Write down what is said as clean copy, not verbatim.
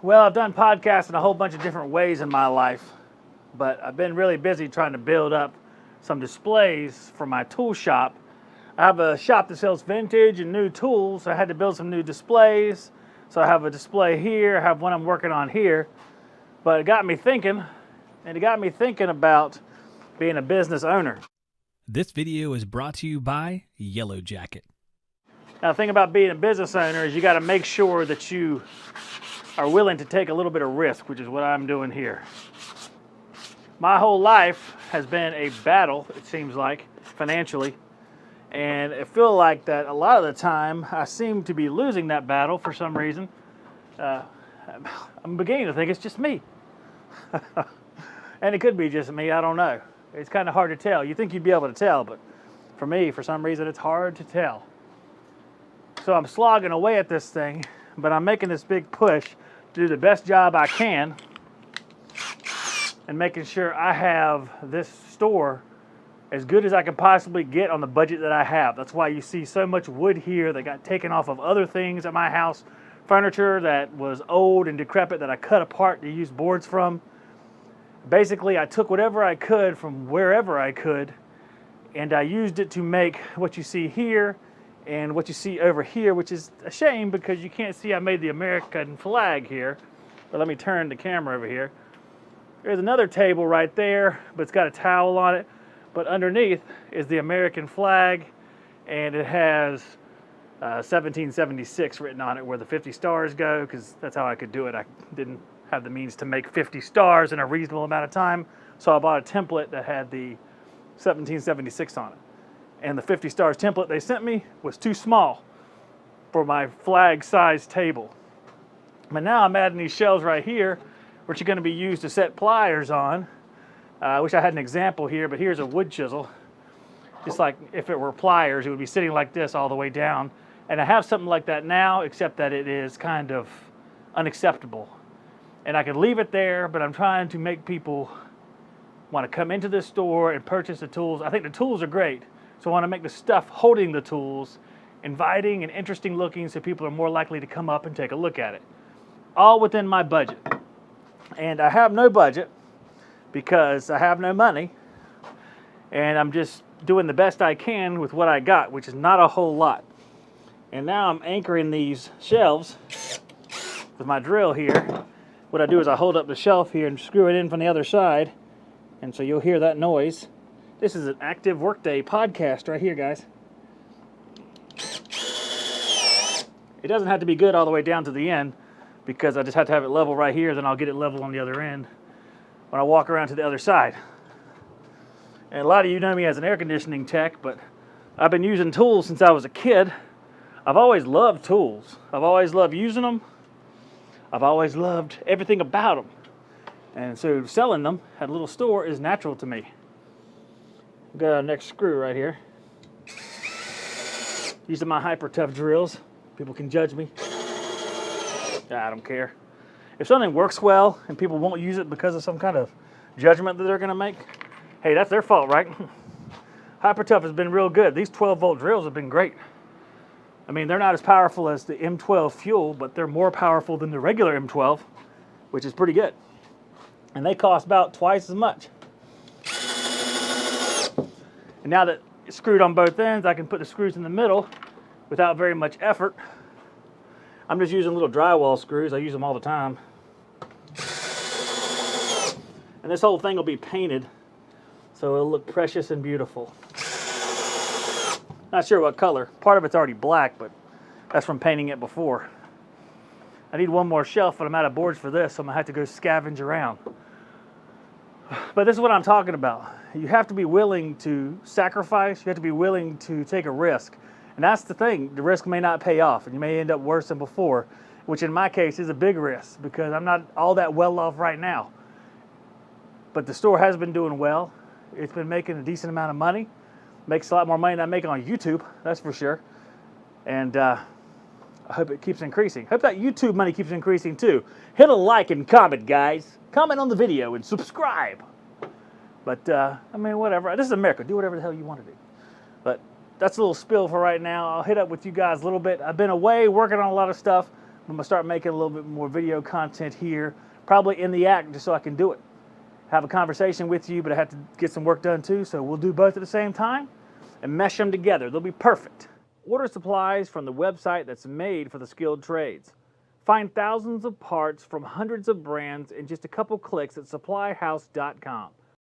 Well, I've done podcasts in a whole bunch of different ways in my life, but I've been really busy trying to build up some displays for my tool shop. I have a shop that sells vintage and new tools. I had to build some new displays. So I have a display here, I have one I'm working on here. But it got me thinking about being a business owner. This video is brought to you by Yellow Jacket. Now, the thing about being a business owner is you got to make sure that you are willing to take a little bit of risk, which is what I'm doing here. My whole life has been a battle, it seems like, financially. And I feel like that a lot of the time I seem to be losing that battle for some reason. I'm beginning to think it's just me. And it could be just me, I don't know. It's kind of hard to tell. You think you'd be able to tell, but for me, for some reason, it's hard to tell. So I'm slogging away at this thing, but I'm making this big push to do the best job I can and making sure I have this store as good as I can possibly get on the budget that I have. That's why you see so much wood here that got taken off of other things at my house. Furniture that was old and decrepit that I cut apart to use boards from. Basically, I took whatever I could from wherever I could, and I used it to make what you see here and what you see over here, which is a shame because you can't see I made the American flag here. But let me turn the camera over here. There's another table right there, but it's got a towel on it. But underneath is the American flag, and it has 1776 written on it where the 50 stars go, because that's how I could do it. I didn't have the means to make 50 stars in a reasonable amount of time, so I bought a template that had the 1776 on it. And the 50 stars template they sent me was too small for my flag size table. But now I'm adding these shelves right here, which are going to be used to set pliers on. I wish I had an example here, but here's a wood chisel. Just like if it were pliers, it would be sitting like this all the way down. And I have something like that now, except that it is kind of unacceptable. And I could leave it there, but I'm trying to make people want to come into this store and purchase the tools. I think the tools are great, so I want to make the stuff holding the tools inviting and interesting looking so people are more likely to come up and take a look at it. All within my budget. And I have no budget because I have no money, and I'm just doing the best I can with what I got, which is not a whole lot. And now I'm anchoring these shelves with my drill here. What I do is I hold up the shelf here and screw it in from the other side, and so you'll hear that noise. This is an active workday podcast right here, guys. It doesn't have to be good all the way down to the end because I just have to have it level right here, then I'll get it level on the other end when I walk around to the other side. And a lot of you know me as an air conditioning tech, but I've been using tools since I was a kid. I've always loved tools. I've always loved using them. I've always loved everything about them. And so selling them at a little store is natural to me. Got our next screw right here. These are my hyper tough drills. People can judge me. I don't care. If something works well and people won't use it because of some kind of judgment that they're going to make, hey, that's their fault, right? Hyper Tough has been real good. These 12-volt drills have been great. I mean, they're not as powerful as the M12 fuel, but they're more powerful than the regular M12, which is pretty good. And they cost about twice as much. And now that it's screwed on both ends, I can put the screws in the middle without very much effort. I'm just using little drywall screws. I use them all the time. And this whole thing will be painted, so it'll look precious and beautiful. Not sure what color. Part of it's already black, but that's from painting it before. I need one more shelf, but I'm out of boards for this, so I'm going to have to go scavenge around. But this is what I'm talking about. You have to be willing to sacrifice. You have to be willing to take a risk. And that's the thing. The risk may not pay off, and you may end up worse than before, which in my case is a big risk because I'm not all that well off right now. But the store has been doing well. It's been making a decent amount of money. Makes a lot more money than I make on YouTube, that's for sure. And I hope it keeps increasing. Hope that YouTube money keeps increasing too. Hit a like and comment, guys. Comment on the video and subscribe. But, I mean, whatever. This is America. Do whatever the hell you want to do. But that's a little spill for right now. I'll hit up with you guys a little bit. I've been away working on a lot of stuff, I'm gonna start making a little bit more video content here, probably in the act, just so I can do it. Have a conversation with you, but I have to get some work done too, so we'll do both at the same time and mesh them together. They'll be perfect. Order supplies from the website that's made for the skilled trades. Find thousands of parts from hundreds of brands in just a couple clicks at supplyhouse.com.